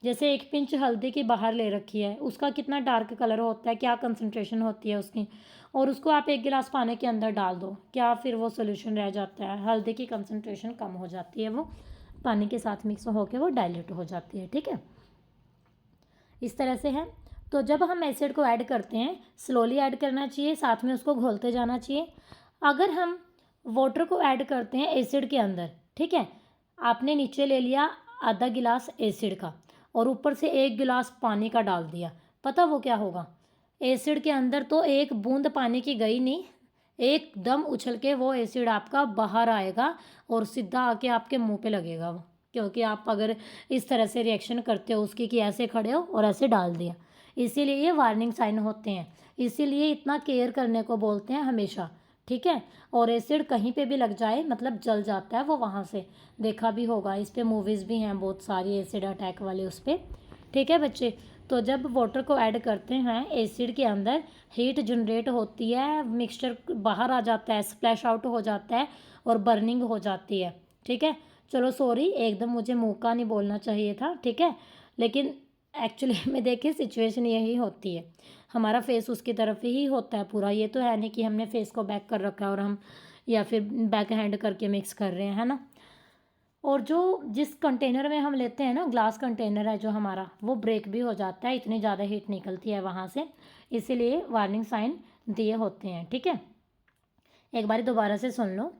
जैसे एक पिंच हल्दी की बाहर ले रखी है, उसका कितना डार्क कलर होता है, क्या कंसंट्रेशन होती है उसकी, और उसको आप एक गिलास पानी के अंदर डाल दो, क्या फिर वो सोल्यूशन रह जाता है, हल्दी की कंसंट्रेशन कम हो जाती है, वो पानी के साथ मिक्स होकर वो डाइल्यूट हो जाती है। ठीक है, इस तरह से है। तो जब हम एसिड को ऐड करते हैं स्लोली ऐड करना चाहिए, साथ में उसको घोलते जाना चाहिए। अगर हम वाटर को ऐड करते हैं एसिड के अंदर, ठीक है, आपने नीचे ले लिया आधा गिलास एसिड का और ऊपर से एक गिलास पानी का डाल दिया, पता वो क्या होगा, एसिड के अंदर तो एक बूंद पानी की गई नहीं, एकदम उछल के वो एसिड आपका बाहर आएगा और सीधा आके आपके मुंह पे लगेगा वो, क्योंकि आप अगर इस तरह से रिएक्शन करते हो उसकी कि ऐसे खड़े हो और ऐसे डाल दिया। इसीलिए ये वार्निंग साइन होते हैं, इसीलिए इतना केयर करने को बोलते हैं हमेशा। ठीक है, और एसिड कहीं पे भी लग जाए मतलब जल जाता है वो, वहाँ से देखा भी होगा, इस पे मूवीज़ भी हैं बहुत सारी एसिड अटैक वाले उस पर। ठीक है बच्चे, तो जब वाटर को ऐड करते हैं एसिड के अंदर हीट जनरेट होती है, मिक्सचर बाहर आ जाता है, स्प्लैश आउट हो जाता है और बर्निंग हो जाती है। ठीक है, चलो सॉरी, एकदम मुझे मुँह का नहीं बोलना चाहिए था। ठीक है, लेकिन एक्चुअली में देखिए सिचुएशन यही होती है, हमारा फेस उसकी तरफ ही होता है पूरा, ये तो है नहीं कि हमने फेस को बैक कर रखा है और हम या फिर बैक हैंड करके मिक्स कर रहे हैं, है ना। और जो जिस कंटेनर में हम लेते हैं ना, ग्लास कंटेनर है जो हमारा, वो ब्रेक भी हो जाता है, इतनी ज़्यादा हीट निकलती है वहाँ से, इसीलिए वार्निंग साइन दिए होते हैं। ठीक है, एक बार दोबारा से सुन लो,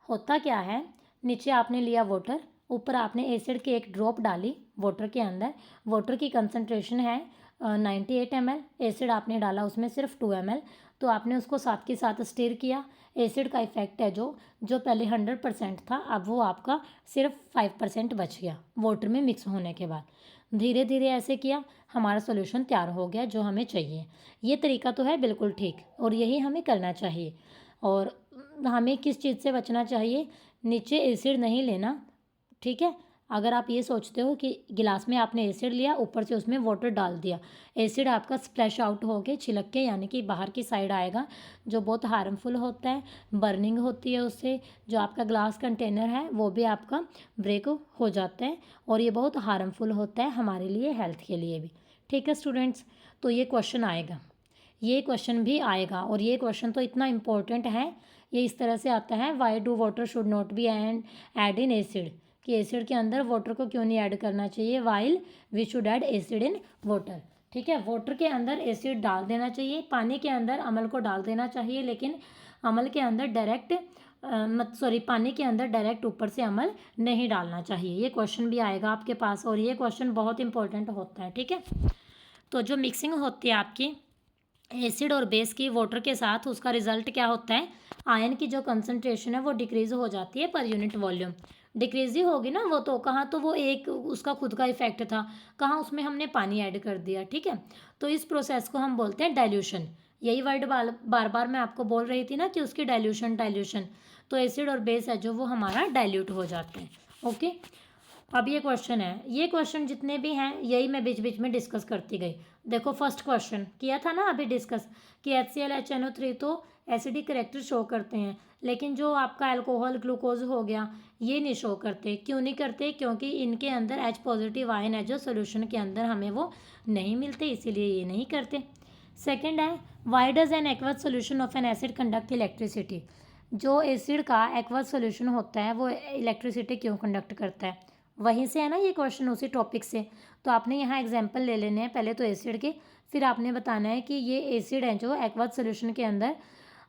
होता क्या है, नीचे आपने लिया वाटर, ऊपर आपने एसिड की एक ड्रॉप डाली वाटर के अंदर, वाटर की कंसंट्रेशन है 98 ml, एसिड आपने डाला उसमें सिर्फ 2 ml, तो आपने उसको साथ के साथ स्टीर किया। एसिड का इफेक्ट है जो जो पहले 100% था, अब वो आपका सिर्फ 5% बच गया वाटर में मिक्स होने के बाद। धीरे धीरे ऐसे किया, हमारा सॉल्यूशन तैयार हो गया जो हमें चाहिए। ये तरीका तो है बिल्कुल ठीक, और यही हमें करना चाहिए। और हमें किस चीज़ से बचना चाहिए, नीचे एसिड नहीं लेना, ठीक है। अगर आप ये सोचते हो कि गिलास में आपने एसिड लिया, ऊपर से उसमें वाटर डाल दिया, एसिड आपका स्प्लैश आउट हो के छिलक के यानी कि बाहर की साइड आएगा, जो बहुत हार्मफुल होता है, बर्निंग होती है उससे, जो आपका ग्लास कंटेनर है वो भी आपका ब्रेक हो जाता है और ये बहुत हार्मफुल होता है हमारे लिए, हेल्थ के लिए भी, ठीक है स्टूडेंट्स। तो ये क्वेश्चन आएगा, ये क्वेश्चन भी आएगा और ये क्वेश्चन तो इतना इम्पोर्टेंट है, ये इस तरह से आता है, why do water should not be add in acid, कि एसिड के अंदर वाटर को क्यों नहीं ऐड करना चाहिए, while we should add acid in water, ठीक है। वाटर के अंदर एसिड डाल देना चाहिए, पानी के अंदर अमल को डाल देना चाहिए, लेकिन अमल के अंदर डायरेक्ट पानी के अंदर डायरेक्ट ऊपर से अमल नहीं डालना चाहिए। ये क्वेश्चन भी आएगा आपके पास और ये क्वेश्चन बहुत इंपॉर्टेंट होता है, ठीक है। तो जो मिक्सिंग होती है आपकी एसिड और बेस की वाटर के साथ, उसका रिजल्ट क्या होता है, आयन की जो कंसंट्रेशन है वो डिक्रीज हो जाती है पर यूनिट वॉल्यूम, डिक्रीज ही होगी ना वो, तो कहाँ, तो वो एक उसका खुद का इफेक्ट था, कहाँ उसमें हमने पानी ऐड कर दिया, ठीक है। तो इस प्रोसेस को हम बोलते हैं डाइल्यूशन, यही वर्ड बार बार मैं आपको बोल रही थी ना कि उसकी डाइल्यूशन, तो एसिड और बेस है जो वो हमारा डाइल्यूट हो जाते हैं, ओके। अब ये क्वेश्चन है, ये क्वेश्चन जितने भी हैं यही मैं बीच बीच में डिस्कस करती गई। देखो फर्स्ट क्वेश्चन किया था ना अभी डिस्कस कि HCl HNO3 तो एसिडिक करेक्टर शो करते हैं, लेकिन जो आपका अल्कोहल ग्लूकोज हो गया ये नहीं शो करते, क्यों नहीं करते, क्योंकि इनके अंदर H पॉजिटिव आयन है जो सोल्यूशन के अंदर हमें वो नहीं मिलते, इसीलिए ये नहीं करते। सेकेंड है, why does an aqueous solution of N acid conduct electricity, जो एसिड का एक्वस सोल्यूशन होता है वो इलेक्ट्रिसिटी क्यों कंडक्ट करता है, वहीं से है ना ये क्वेश्चन, उसी टॉपिक से। तो आपने यहाँ एग्जाम्पल ले लेने हैं, पहले तो एसिड के, फिर आपने बताना है कि ये एसिड है जो एक्वस सोल्यूशन के अंदर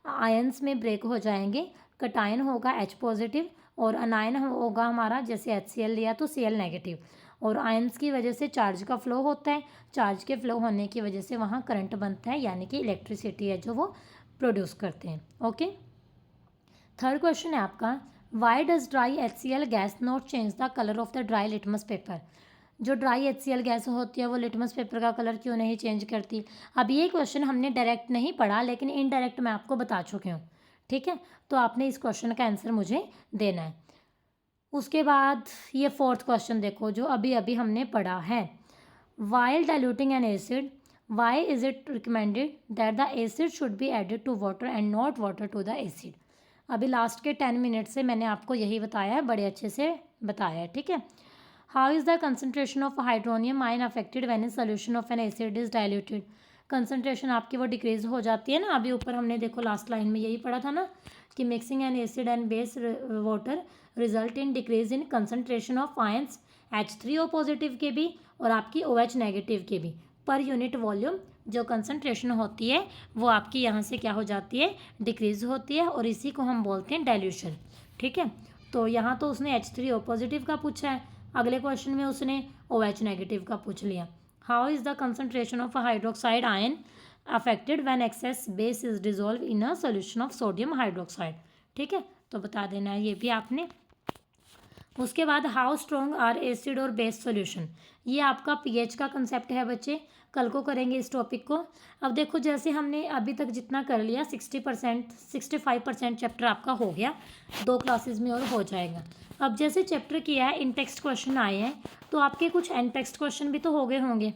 आयंस में ब्रेक हो जाएंगे, कटायन होगा H पॉजिटिव और अनायन होगा हमारा, जैसे HCl लिया तो Cl नेगेटिव, और आयंस की वजह से चार्ज का फ्लो होता है, चार्ज के फ्लो होने की वजह से वहाँ करंट बनता है, यानी कि इलेक्ट्रिसिटी है जो वो प्रोड्यूस करते हैं, ओके। थर्ड क्वेश्चन है आपका, why does dry HCl gas not change the colour of the dry litmus paper, जो ड्राई HCl गैस होती है वो लिटमस पेपर का कलर क्यों नहीं चेंज करती। अब ये क्वेश्चन हमने डायरेक्ट नहीं पढ़ा, लेकिन इनडायरेक्ट मैं आपको बता चुकी हूँ, ठीक है। तो आपने इस क्वेश्चन का आंसर मुझे देना है। उसके बाद ये फोर्थ क्वेश्चन देखो जो अभी अभी हमने पढ़ा है, while diluting an acid why is it recommended that the acid should be added to water and not water to the acid. अभी लास्ट के 10 मिनट से मैंने आपको यही बताया है, बड़े अच्छे से बताया है, ठीक है। How is the concentration of hydronium ion affected when in solution of N acid is diluted, concentration आपकी वो डिक्रीज हो जाती है ना, अभी ऊपर हमने देखो लास्ट लाइन में यही पढ़ा था ना कि mixing N acid and base water result in decrease in concentration of ions H3O positive के भी और आपकी OH नेगेटिव के भी, पर यूनिट वॉल्यूम जो कंसनट्रेशन होती है वो आपकी यहाँ से क्या हो जाती है, डिक्रीज होती है, और इसी को हम बोलते हैं डाइल्यूशन, ठीक है। तो यहाँ तो उसने H3O पॉजिटिव का पूछा है, अगले क्वेश्चन में उसने OH नेगेटिव का पूछ लिया। How is the concentration of a hydroxide ion affected when excess base is dissolve in a solution of sodium hydroxide, ठीक है, तो बता देना है ये भी आपने। उसके बाद हाउ स्ट्रॉन्ग आर एसिड और बेस सॉल्यूशन, ये आपका पीएच का कंसेप्ट है बच्चे, कल को करेंगे इस टॉपिक को। अब देखो जैसे हमने अभी तक जितना कर लिया 60% 65% चैप्टर आपका हो गया, 2 क्लासेस में और हो जाएगा। अब जैसे चैप्टर किया है, इन टेक्स्ट क्वेश्चन आए हैं, तो आपके कुछ एन टेक्स्ट क्वेश्चन भी तो हो गए होंगे,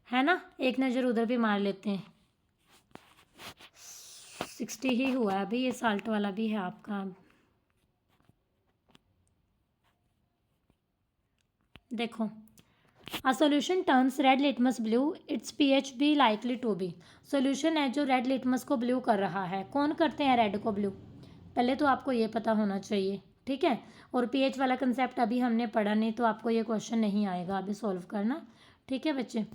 है ना, एक नज़र उधर भी मार लेते हैं। 60 ही हुआ है अभी, ये साल्ट वाला भी है आपका। देखो, a solution turns red litmus blue, its pH be likely to be, solution है जो रेड लिटमस को ब्लू कर रहा है, कौन करते हैं रेड को ब्लू, पहले तो आपको ये पता होना चाहिए, ठीक है। और पीएच वाला कंसेप्ट अभी हमने पढ़ा नहीं, तो आपको ये क्वेश्चन नहीं आएगा अभी सॉल्व करना, ठीक है बच्चे।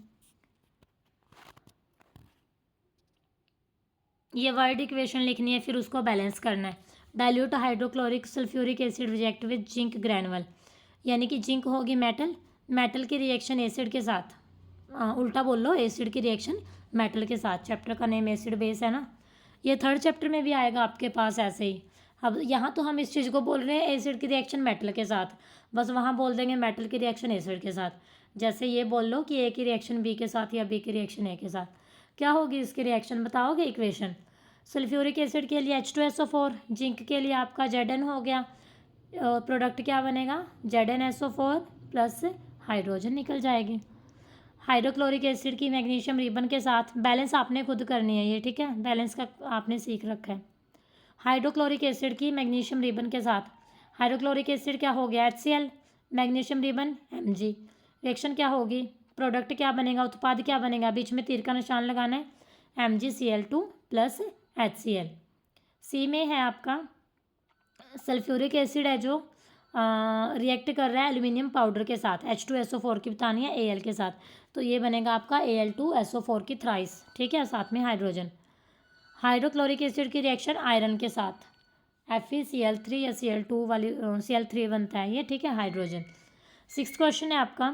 ये वर्ड इक्वेशन लिखनी है, फिर उसको बैलेंस करना है। Dilute hydrochloric sulphuric acid react with zinc granule, यानी कि जिंक होगी मेटल, मेटल की रिएक्शन एसिड के साथ, उल्टा बोल लो, एसिड की रिएक्शन मेटल के साथ, चैप्टर का नेम एसिड बेस है ना, ये थर्ड चैप्टर में भी आएगा आपके पास ऐसे ही। अब यहाँ तो हम इस चीज़ को बोल रहे हैं एसिड की रिएक्शन मेटल के साथ, बस वहाँ बोल देंगे मेटल की रिएक्शन एसिड के साथ। जैसे ये बोल लो कि ए की रिएक्शन बी के साथ या बी की रिएक्शन ए के साथ, क्या होगी इसकी रिएक्शन बताओगे इक्वेशन, सल्फ्यूरिक एसिड के लिए H2SO4, जिंक के लिए आपका Zn हो गया, प्रोडक्ट क्या बनेगा ZnSO4 प्लस हाइड्रोजन निकल जाएगी। हाइड्रोक्लोरिक एसिड की मैग्नीशियम रिबन के साथ, बैलेंस आपने खुद करनी है ये, ठीक है, बैलेंस का आपने सीख रखा है। हाइड्रोक्लोरिक एसिड की मैग्नीशियम रिबन के साथ, हाइड्रोक्लोरिक एसिड क्या हो गया HCl, magnesium ribbon Mg, reaction क्या होगी, प्रोडक्ट क्या बनेगा, उत्पाद क्या बनेगा, बीच में तीर का निशान लगाना है, MgCl2 प्लस HCl। सी में है आपका सल्फ्यूरिक एसिड है जो रिएक्ट कर रहा है एल्यूमिनियम पाउडर के साथ, H2SO4 की बतानी है Al के साथ, तो ये बनेगा आपका Al2SO4 की थ्राइस, ठीक है, साथ में हाइड्रोजन। हाइड्रोक्लोरिक एसिड की रिएक्शन आयरन के साथ, FeCl3 या Cl2 वाली Cl3 बनता है ये, ठीक है, हाइड्रोजन। 6th क्वेश्चन है आपका,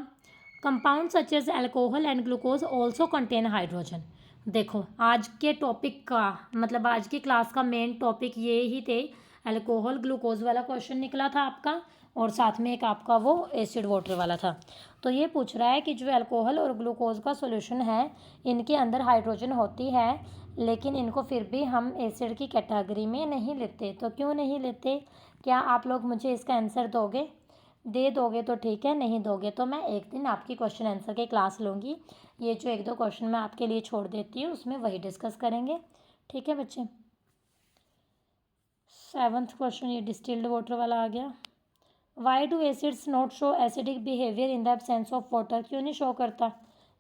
compound such as alcohol and glucose also contain hydrogen. देखो आज के टॉपिक का मतलब आज की क्लास का मेन टॉपिक ये ही थे, अल्कोहल ग्लूकोज वाला क्वेश्चन निकला था आपका, और साथ में एक आपका वो एसिड वाटर वाला था। तो ये पूछ रहा है कि जो अल्कोहल और ग्लूकोज का सॉल्यूशन है, इनके अंदर हाइड्रोजन होती है, लेकिन इनको फिर भी हम एसिड की कैटेगरी में नहीं लेते। तो क्यों नहीं लेते, क्या आप लोग मुझे इसका आंसर दोगे? दे दोगे तो ठीक है, नहीं दोगे तो मैं एक दिन आपकी क्वेश्चन आंसर की क्लास लूँगी। ये जो 1-2 क्वेश्चन मैं आपके लिए छोड़ देती हूँ, उसमें वही डिस्कस करेंगे, ठीक है बच्चे। 7th क्वेश्चन ये डिस्टिल्ड वाटर वाला आ गया। Why do acids not show acidic behaviour in the absence of water, क्यों नहीं शो करता?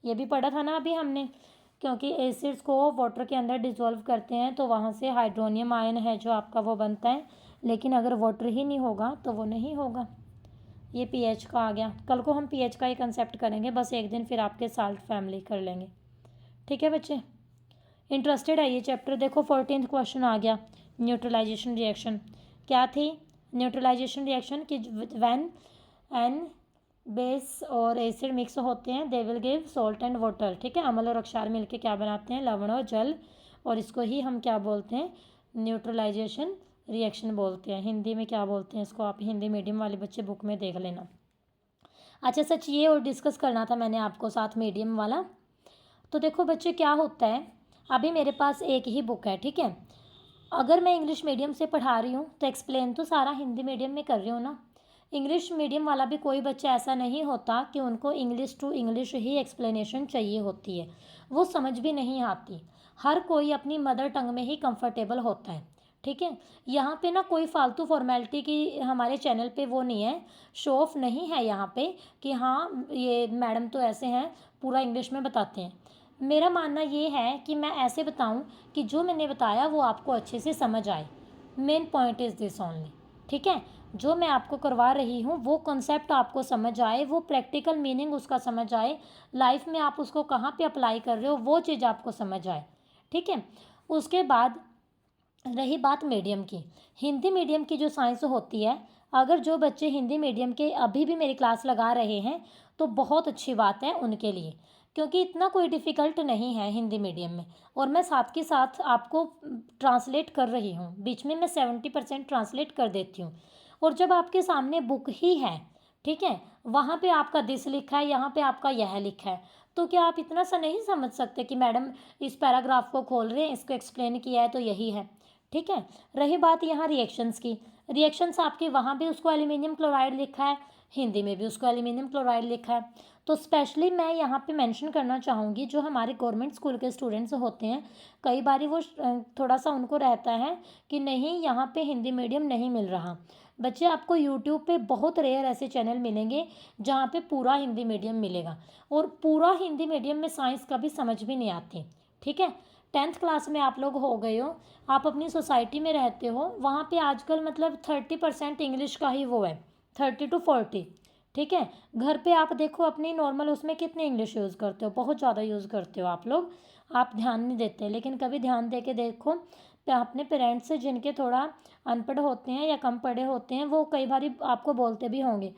ये भी पढ़ा था ना अभी हमने, क्योंकि एसिड्स को वाटर के अंदर डिसॉल्व करते हैं तो वहाँ से हाइड्रोनियम आयन है जो आपका वो बनता है, लेकिन अगर वाटर ही नहीं होगा तो वो नहीं होगा। ये पीएच का आ गया, कल को हम पीएच का ही कंसेप्ट करेंगे, बस एक दिन फिर आपके साल्ट फैमिली कर लेंगे, ठीक है बच्चे। इंटरेस्टेड है ये चैप्टर? देखो 14th क्वेश्चन आ गया, न्यूट्रलाइजेशन रिएक्शन क्या थी? न्यूट्रलाइजेशन रिएक्शन कि व्हेन एन बेस और एसिड मिक्स होते हैं they will give salt and water, ठीक है, अम्ल और क्षार मिलके क्या बनाते हैं? लवण और जल, और इसको ही हम क्या बोलते हैं? न्यूट्रलाइजेशन रिएक्शन बोलते हैं। हिंदी में क्या बोलते हैं इसको? आप हिंदी मीडियम वाले बच्चे बुक में देख लेना। अच्छा सच ये और डिस्कस करना था मैंने आपको साथ मीडियम वाला। तो देखो बच्चे क्या होता है, अभी मेरे पास एक ही बुक है, ठीक है, अगर मैं इंग्लिश मीडियम से पढ़ा रही हूँ तो एक्सप्लेन तो सारा हिंदी मीडियम में कर रही हूँ ना। इंग्लिश मीडियम वाला भी कोई बच्चा ऐसा नहीं होता कि उनको इंग्लिश टू इंग्लिश ही एक्सप्लेनेशन चाहिए होती है, वो समझ भी नहीं आती। हर कोई अपनी मदर टंग में ही कंफर्टेबल होता है, ठीक है। यहाँ पे ना कोई फालतू फॉर्मेलिटी की हमारे चैनल पे वो नहीं है, शो ऑफ नहीं है यहाँ पे कि हाँ ये मैडम तो ऐसे हैं पूरा इंग्लिश में बताते हैं। मेरा मानना ये है कि मैं ऐसे बताऊं कि जो मैंने बताया वो आपको अच्छे से समझ आए। Main point is this only, ठीक है, जो मैं आपको करवा रही हूँ वो कॉन्सेप्ट आपको समझ आए, वो प्रैक्टिकल मीनिंग उसका समझ आए, लाइफ में आप उसको कहाँ पे अप्लाई कर रहे हो वो चीज़ आपको समझ आए, ठीक है। उसके बाद रही बात मीडियम की, हिंदी मीडियम की जो साइंस होती है, अगर जो बच्चे हिंदी मीडियम के अभी भी मेरी क्लास लगा रहे हैं तो बहुत अच्छी बात है उनके लिए, क्योंकि इतना कोई डिफ़िकल्ट नहीं है हिंदी मीडियम में, और मैं साथ के साथ आपको ट्रांसलेट कर रही हूँ, बीच में मैं 70% ट्रांसलेट कर देती हूँ। और जब आपके सामने बुक ही है, ठीक है, वहाँ पे आपका दिस लिखा है, यहाँ पे आपका यह लिखा है, तो क्या आप इतना सा नहीं समझ सकते कि मैडम इस पैराग्राफ को खोल रहे हैं, इसको एक्सप्लेन किया है तो यही है, ठीक है। रही बात यहाँ रिएक्शंस की, रिएक्शंस आपके वहाँ भी उसको एल्यूमिनियम क्लोराइड लिखा है, हिंदी में भी उसको एल्यूमिनियम क्लोराइड लिखा है। तो स्पेशली मैं यहाँ पे मेंशन करना चाहूँगी, जो हमारे गवर्नमेंट स्कूल के स्टूडेंट्स होते हैं, कई बार वो थोड़ा सा उनको रहता है कि नहीं यहाँ पे हिंदी मीडियम नहीं मिल रहा। बच्चे आपको यूट्यूब पे बहुत रेयर ऐसे चैनल मिलेंगे जहाँ पे पूरा हिंदी मीडियम मिलेगा, और पूरा हिंदी मीडियम में साइंस कभी समझ भी नहीं आती, ठीक है। 10th क्लास में आप लोग हो गए हो, आप अपनी सोसाइटी में रहते हो, वहाँ पे आजकल मतलब 30% इंग्लिश का ही वो है, 30 to 40, ठीक है। घर पे आप देखो अपनी नॉर्मल उसमें कितनी इंग्लिश यूज़ करते हो, बहुत ज़्यादा यूज़ करते हो आप लोग, आप ध्यान नहीं देते, लेकिन कभी ध्यान दे के देखो अपने पेरेंट्स से जिनके थोड़ा अनपढ़ होते हैं या कम पढ़े होते हैं, वो कई बार आपको बोलते भी होंगे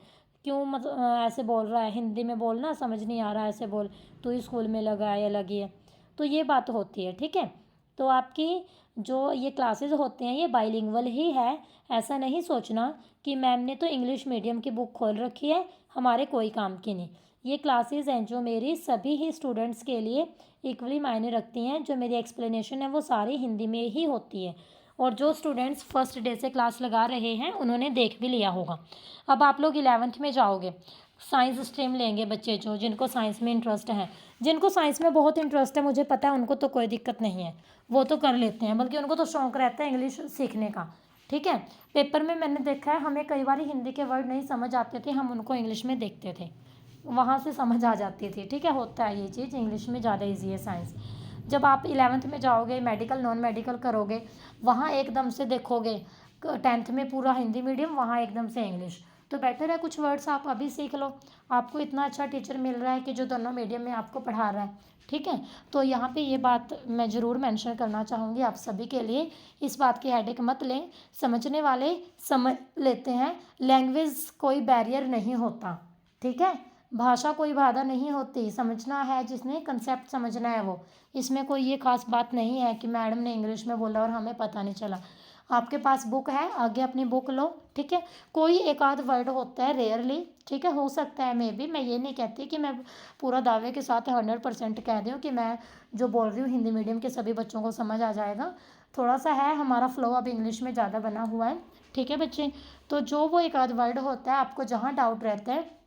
क्यों मतलब ऐसे बोल रहा है, हिंदी में बोलना समझ नहीं आ रहा, ऐसे बोल, तू ही स्कूल में लगा है या लगी है, तो ये बात होती है, ठीक है। तो आपकी जो ये क्लासेस होते हैं ये बाइलिंगुअल ही है, ऐसा नहीं सोचना कि मैम ने तो इंग्लिश मीडियम की बुक खोल रखी है, हमारे कोई काम की नहीं। ये क्लासेस हैं जो मेरी सभी ही स्टूडेंट्स के लिए इक्वली मायने रखती हैं। जो मेरी एक्सप्लेनेशन है वो सारी हिंदी में ही होती है, और जो स्टूडेंट्स फर्स्ट डे से क्लास लगा रहे हैं उन्होंने देख भी लिया होगा। अब आप लोग 11th में जाओगे, साइंस स्ट्रीम लेंगे बच्चे जो, जिनको साइंस में इंटरेस्ट है। जिनको साइंस में बहुत इंटरेस्ट है, मुझे पता है उनको तो कोई दिक्कत नहीं है, वो तो कर लेते हैं, बल्कि उनको तो शौक रहता है इंग्लिश सीखने का। ठीक है, पेपर में मैंने देखा है, हमें कई बार हिंदी के वर्ड नहीं समझ आते थे, हम उनको इंग्लिश में देखते थे, वहाँ से समझ आ जाती थी। ठीक है, होता है ये चीज़, इंग्लिश में ज़्यादा ईजी है साइंस। जब आप 11th में जाओगे, मेडिकल नॉन मेडिकल करोगे, वहाँ एकदम से देखोगे 10th में पूरा हिंदी मीडियम, वहाँ एकदम से इंग्लिश, तो बेटर है कुछ वर्ड्स आप अभी सीख लो। आपको इतना अच्छा टीचर मिल रहा है कि जो दोनों मीडियम में आपको पढ़ा रहा है। ठीक है, तो यहाँ पे ये बात मैं ज़रूर मेंशन करना चाहूँगी आप सभी के लिए, इस बात की हेडेक मत लें, समझने वाले समझ लेते हैं। लैंग्वेज कोई बैरियर नहीं होता, ठीक है, भाषा कोई बाधा नहीं होती, समझना है जिसने कंसेप्ट समझना है वो। इसमें कोई ये खास बात नहीं है कि मैडम ने इंग्लिश में बोला और हमें पता नहीं चला। आपके पास बुक है, आगे अपनी बुक लो। ठीक है, कोई एक आध वर्ड होता है रेयरली, ठीक है, हो सकता है मे बी, मैं ये नहीं कहती कि मैं पूरा दावे के साथ 100% कह दूँ कि मैं जो बोल रही हूँ हिंदी मीडियम के सभी बच्चों को समझ आ जाएगा। थोड़ा सा है, हमारा फ्लो अब इंग्लिश में ज़्यादा बना हुआ है। ठीक है बच्चे, तो जो वो एक आध वर्ड होता है, आपको जहाँ डाउट रहता है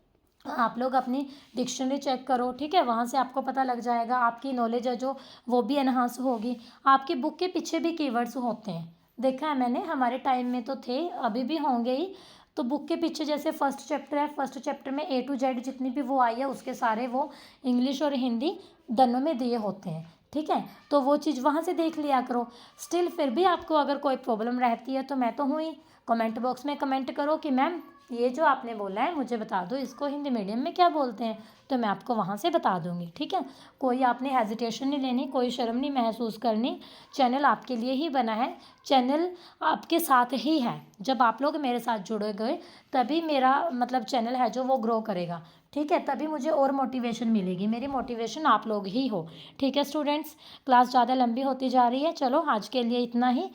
आप लोग अपनी डिक्शनरी चेक करो। ठीक है, वहाँ से आपको पता लग जाएगा, आपकी नॉलेज है जो वो भी एनहांस होगी। आपकी बुक के पीछे भी कीवर्ड्स होते हैं, देखा है मैंने, हमारे टाइम में तो थे, अभी भी होंगे ही। तो बुक के पीछे जैसे फर्स्ट चैप्टर है, फर्स्ट चैप्टर में A to Z जितनी भी वो आई है उसके सारे वो इंग्लिश और हिंदी दोनों में दिए होते हैं। ठीक है, तो वो चीज़ वहाँ से देख लिया करो। स्टिल फिर भी आपको अगर कोई प्रॉब्लम रहती है तो मैं तो हूँ ही, कमेंट बॉक्स में कमेंट करो कि मैम ये जो आपने बोला है मुझे बता दो, इसको हिंदी मीडियम में क्या बोलते हैं, तो मैं आपको वहाँ से बता दूँगी। ठीक है, कोई आपने हेजिटेशन नहीं लेनी, कोई शर्म नहीं महसूस करनी, चैनल आपके लिए ही बना है, चैनल आपके साथ ही है। जब आप लोग मेरे साथ जुड़े गए तभी मेरा मतलब चैनल है जो वो ग्रो करेगा। ठीक है, तभी मुझे और मोटिवेशन मिलेगी, मेरी मोटिवेशन आप लोग ही हो। ठीक है स्टूडेंट्स, क्लास ज़्यादा लंबी होती जा रही है, चलो आज के लिए इतना ही,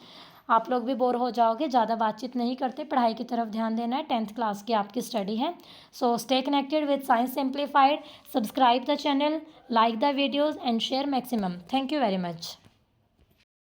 आप लोग भी बोर हो जाओगे, ज़्यादा बातचीत नहीं करते, पढ़ाई की तरफ ध्यान देना है, 10th क्लास की आपकी स्टडी है। So stay connected with science simplified, subscribe the channel, like the videos and share maximum. Thank you very much.